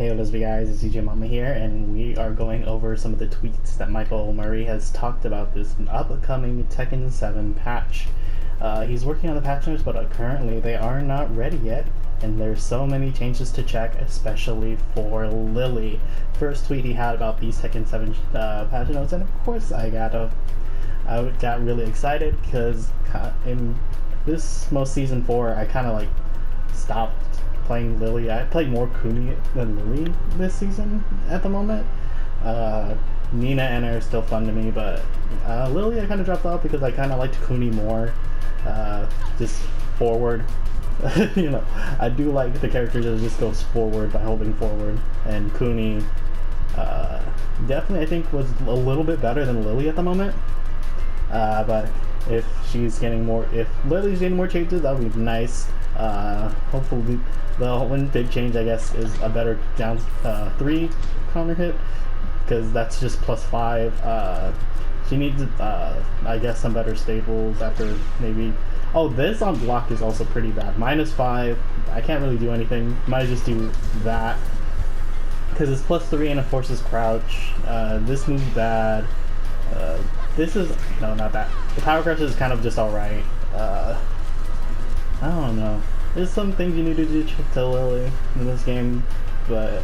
Hey, what's up guys, it's DJMama here, and we are going over some of the tweets that Micheal Murray has talked about this upcoming Tekken 7 patch. He's working on the patch notes, but currently they are not ready yet, and there's so many changes to check, especially for Lily. First tweet he had about these Tekken 7 patch notes, and of course I got really excited, because in this most Season 4, I kind of like stopped playing Lily. I played more Kuni than Lily this season at the moment. Nina and her are still fun to me, but Lily I kind of dropped off because I kind of liked Kuni more. Just forward. You know, I do like the character that just goes forward by holding forward, and Kuni definitely I think was a little bit better than Lily at the moment. But if Lily's getting more changes, that would be nice. Hopefully the one big change I guess is a better down 3 counter hit, because that's just +5. She needs I guess some better staples after maybe. Oh, this on block is also pretty bad. -5. I can't really do anything. Might just do that because it's +3 and it forces crouch. This move's bad. This is no, not that. The power crush is kind of just alright. I don't know. There's some things you need to do to Lily in this game, but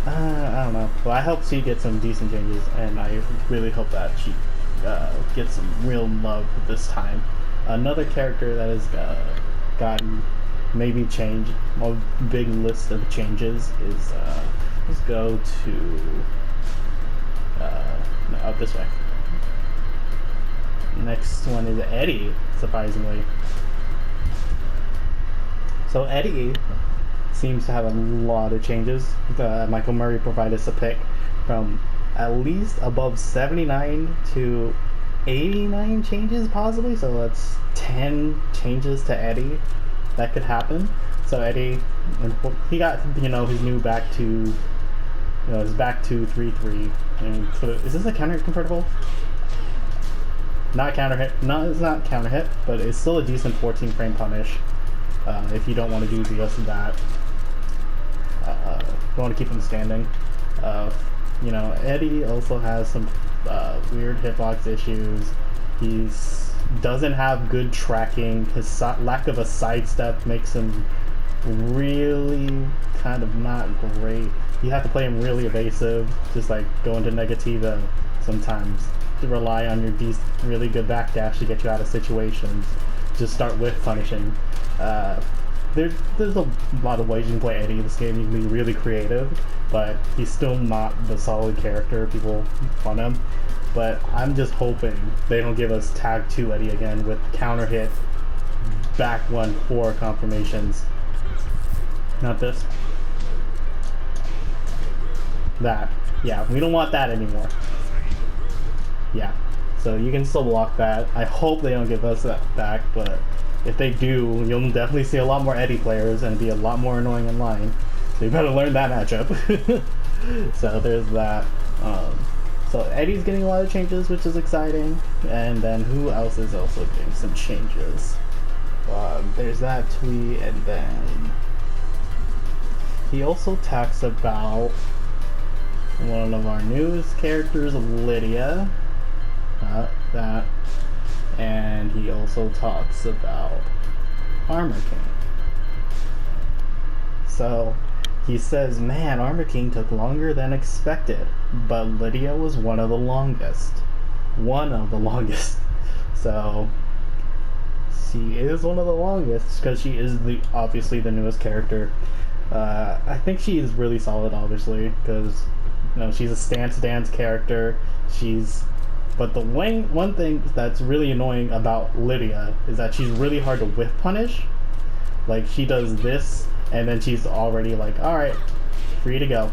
I don't know. Well, I hope she gets some decent changes, and I really hope that she gets some real love this time. Another character that has gotten maybe changed, a big list of changes is let's go to no, up this way. Next one is Eddie, surprisingly. So Eddie seems to have a lot of changes. Micheal Murray provided us a pick from at least above 79 to 89 changes possibly, so that's 10 changes to Eddie that could happen. So Eddie, he got, you know, his new back to, his back to 3-3. And is this a counter convertible? Not counter hit. No, it's not counter hit, but it's still a decent 14 frame punish. If you don't want to do this and that, you want to keep him standing. You know, Eddie also has some weird hitbox issues. He doesn't have good tracking. His lack of a sidestep makes him really kind of not great. You have to play him really evasive, just like go into Negativa sometimes, to rely on your really good backdash to get you out of situations. Just start with punishing. There's a lot of ways you can play Eddie in this game. You can be really creative, but he's still not the solid character people want him. But I'm just hoping they don't give us tag 2 Eddie again with counter hit back 1-4 confirmations. Not this. That. Yeah, we don't want that anymore. Yeah. So you can still block that. I hope they don't give us that back, but if they do, you'll definitely see a lot more Eddie players and be a lot more annoying in line. So you better learn that matchup. So there's that. So Eddie's getting a lot of changes, which is exciting. And then who else is also getting some changes? There's that tweet, and then he also talks about one of our newest characters, Lydia. That. And he also talks about Armor King. So he says, man, Armor King took longer than expected, but Lydia was one of the longest. So she is one of the longest because she is obviously the newest character. I think she is really solid, obviously, because she's a stance dance character. But the one thing that's really annoying about Lydia is that she's really hard to whiff punish. Like, she does this, and then she's already like, alright, free to go.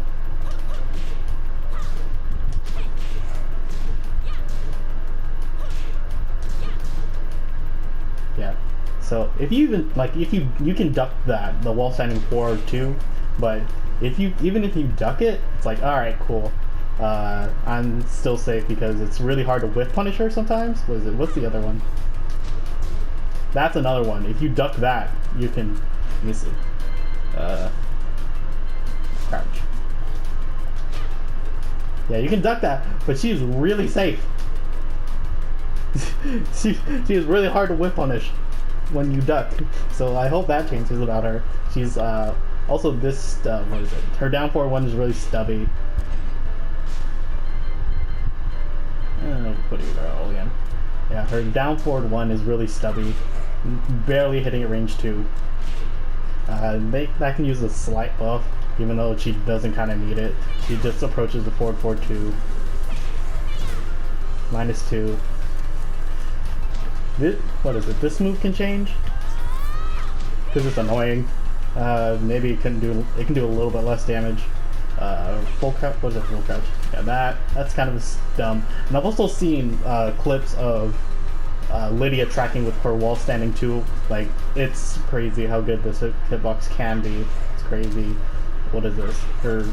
Yeah. So if you even, like, if you can duck that, the wall standing 4 too, but even if you duck it, it's like, alright, cool. I'm still safe because it's really hard to whiff punish her sometimes. What's the other one? That's another one. If you duck that, you can, let me see. Crouch. Yeah, you can duck that, but she's really safe. she is really hard to whip punish when you duck. So I hope that changes about her. She's also this what is it? Her down forward one is really stubby. Put it all again. Yeah, her down forward one is really stubby, barely hitting at range 2. That can use a slight buff, even though she doesn't kind of need it. She just approaches the forward 4-2. -2. What is it? This move can change? Because it's annoying. Maybe it can do a little bit less damage. Full crouch? What is it? Full crouch? Yeah, that's kind of dumb. And I've also seen clips of Lydia tracking with her wall standing too. Like, it's crazy how good this hitbox can be. It's crazy. What is this? Her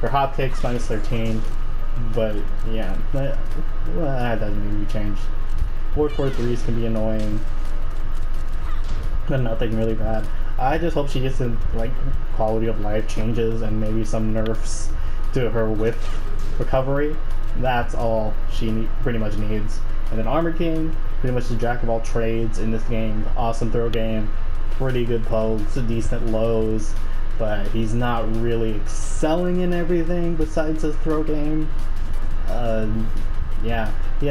hop kicks -13, but yeah, that doesn't need to be changed. 4-4-3s can be annoying, but nothing really bad. I just hope she gets some like quality of life changes and maybe some nerfs to her whip recovery. That's all she pretty much needs. And then Armor King, pretty much the jack of all trades in this game. Awesome throw game, pretty good pokes, decent lows, but he's not really excelling in everything besides his throw game. Yeah, he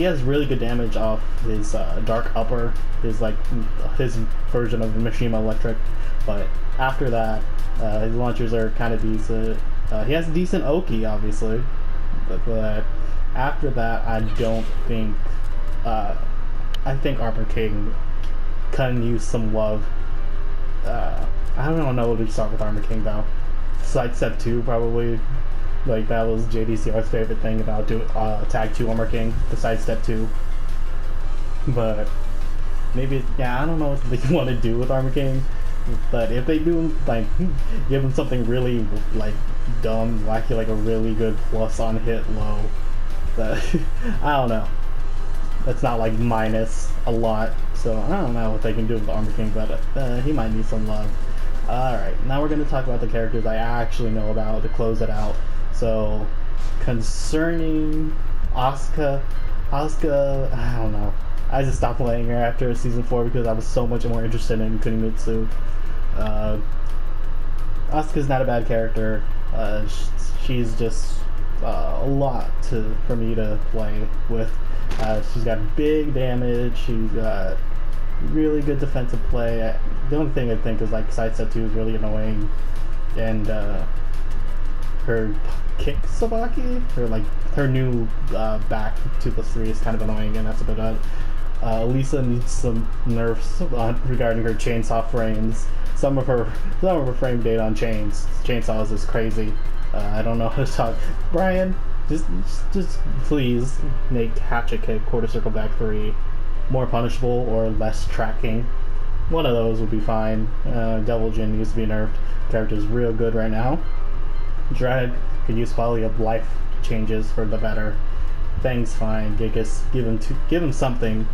has really good damage off his dark upper, his version of the Mishima Electric, but after that, his launchers are kind of decent. He has a decent Oki, obviously, but after that, I don't think. I think Armor King can use some love. I don't know what to start with Armor King though. Sidestep 2 probably. Like, that was JDCR's favorite thing about Tag 2 Armor King, the Sidestep 2. But maybe, yeah, I don't know what they want to do with Armor King. But if they do, like, give him something really, like, dumb, wacky, like a really good plus on hit low. But, I don't know. That's not, like, minus a lot. So, I don't know what they can do with Armor King, but he might need some love. Alright, now we're going to talk about the characters I actually know about to close it out. So, concerning Asuka, I don't know. I just stopped playing her after Season 4 because I was so much more interested in Kunimitsu. Asuka's not a bad character. She's just a lot for me to play with. She's got big damage, she's got really good defensive play. The only thing I think is, like, Sidestep 2 is really annoying. And, her kick Sabaki, her new back 2+3 is kind of annoying, and that's a bit odd. Lisa needs some nerfs regarding her chainsaw frames. Some of her frame data on chainsaws is crazy. I don't know how to talk. Brian, just please make hatchet kick quarter circle back 3 more punishable or less tracking. One of those would be fine. Devil Jin needs to be nerfed. Character's real good right now. Drag could use quality of life changes for the better. Fang's fine. Gigas, give him something,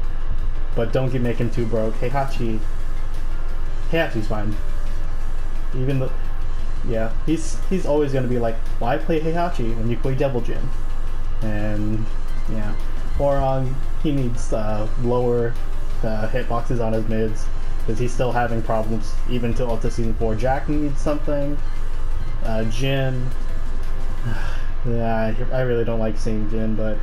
but don't make him too broke. Heihachi's fine. Even though, yeah, he's always gonna be like, why play Heihachi when you play Devil Jin? And yeah, or he needs lower hitboxes on his mids because he's still having problems even till up to Season 4. Jack needs something. Jin, yeah, I really don't like seeing Jin, but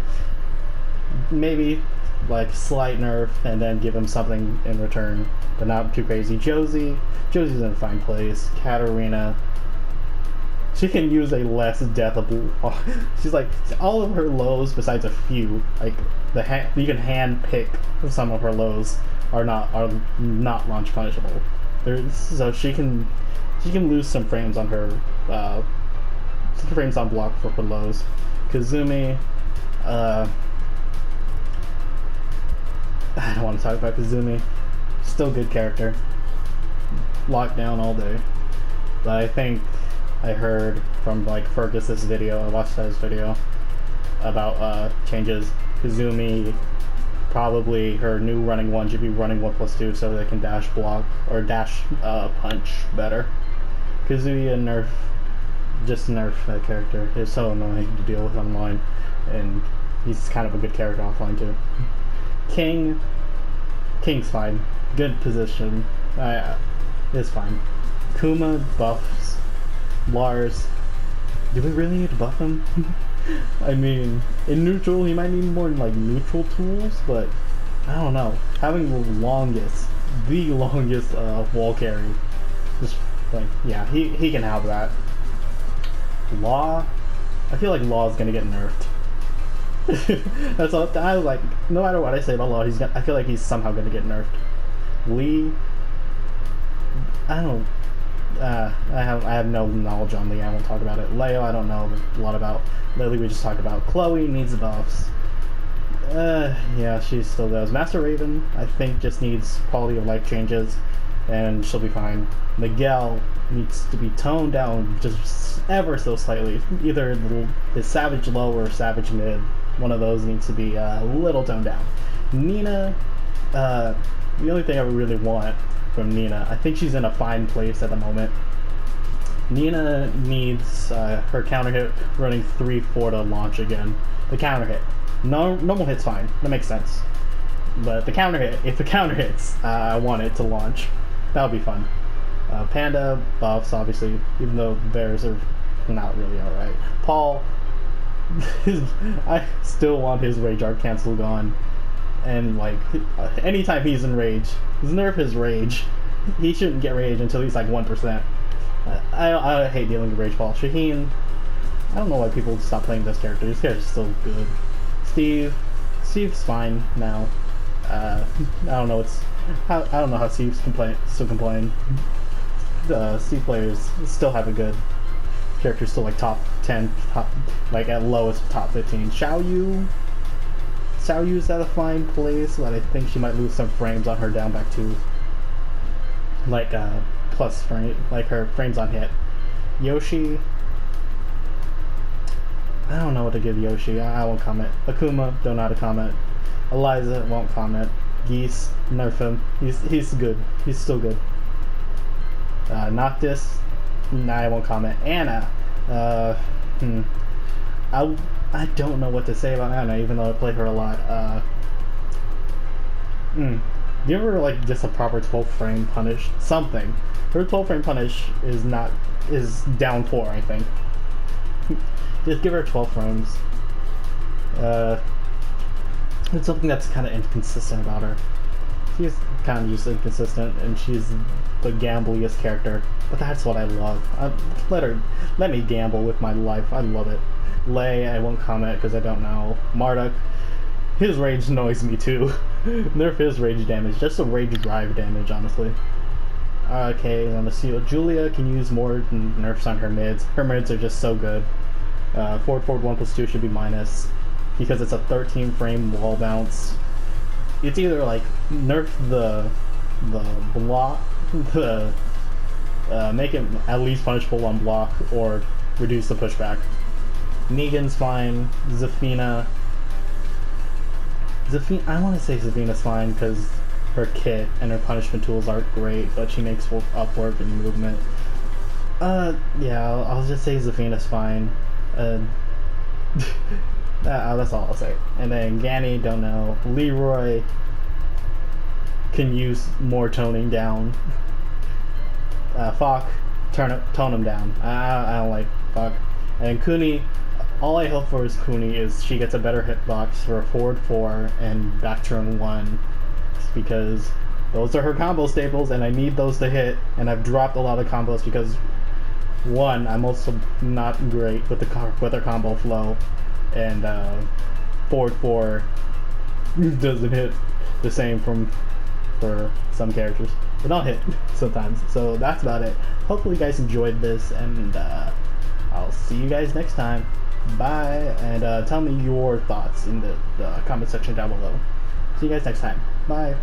maybe like slight nerf and then give him something in return, but not too crazy. Josie's in a fine place. Katarina, she can use a less death of. She's like, all of her lows besides a few, like you can hand pick some of her lows are not launch punishable. So she can lose some frames on her, some frames on block for her lows. Kazumi, I don't want to talk about Kazumi. Still good character. Lockdown all day. But I think I heard from like Fergus's video, I watched his video about changes. Kazumi, probably her new running one should be running 1+2 so they can dash block or dash punch better. Kazuya Nerf, just nerf that character. It's so annoying to deal with online, and he's kind of a good character offline too. King's fine. Good position. It's fine. Kuma buffs. Lars. Do we really need to buff him? I mean, in neutral, he might need more like neutral tools, but I don't know. Having the longest wall carry, just like, yeah, he can have that. Law, I feel like Law is gonna get nerfed. That's all. I like. No matter what I say about Law, I feel like he's somehow gonna get nerfed. Lee, I don't. I have no knowledge on Lee. I won't talk about it. Leo, I don't know a lot about. Lily, we just talked about. Chloe needs buffs. Yeah, she still does. Master Raven, I think, just needs quality of life changes, and she'll be fine. Miguel needs to be toned down just ever so slightly. Either his Savage Low or Savage Mid. One of those needs to be a little toned down. Nina, the only thing I would really want from Nina, I think she's in a fine place at the moment. Nina needs her counter hit running 3-4 to launch again. The counter hit. No, normal hit's fine. That makes sense. But the counter hit, if the counter hits, I want it to launch. That would be fun. Panda Buffs, obviously, even though bears are not really alright. Paul, I still want his Rage Art cancel gone. And, like, anytime he's in Rage, nerf his Rage. He shouldn't get Rage until he's like 1%. I hate dealing with Rage Paul. Shaheen, I don't know why people stop playing this character. This character's still good. Steve's fine now. I don't know how Steve's still complain. Steve players still have a good character, still like top 10, like at lowest top 15. Xiaoyu's at a fine place, but I think she might lose some frames on her down back too. Like plus frame, like her frames on hit. Yoshi, I don't know what to give Yoshi. I won't comment. Akuma, don't know how to comment. Eliza, won't comment. Geese, nerf him. He's good. He's still good. Noctis, nah, I won't comment. Anna, I don't know what to say about Anna, even though I play her a lot. Do you ever like just a proper 12 frame punish? Something. Her 12 frame punish is down 4, I think. Just give her 12 frames. It's something that's kind of inconsistent about her. She's kind of just inconsistent, and she's the gambliest character. But that's what I love. Let me gamble with my life. I love it. Lay, I won't comment because I don't know. Marduk, his rage annoys me too. Nerf his rage damage, just a rage drive damage, honestly. Okay, I'm gonna see. Julia can use more nerfs on her mids. Her mids are just so good. Forward 1+2 should be minus because it's a 13 frame wall bounce. It's either like nerf the block, make it at least punishable on block, or reduce the pushback. Negan's fine. Zafina, I want to say Zafina's fine because her kit and her punishment tools aren't great, but she makes upwork and movement. Yeah, I'll just say Zafina's fine. That's all I'll say. And then Ganny, don't know. Leroy can use more toning down. Falk, tone him down. I don't like Falk. And Kuni, all I hope for is Kuni is she gets a better hitbox for a forward 4 and back turn 1, because those are her combo staples and I need those to hit, and I've dropped a lot of combos because, one, I'm also not great with her combo flow, and forward 4 doesn't hit the same for some characters. It don't hit sometimes. So that's about it. Hopefully you guys enjoyed this, and I'll see you guys next time. Bye, and tell me your thoughts in the comment section down below. See you guys next time. Bye.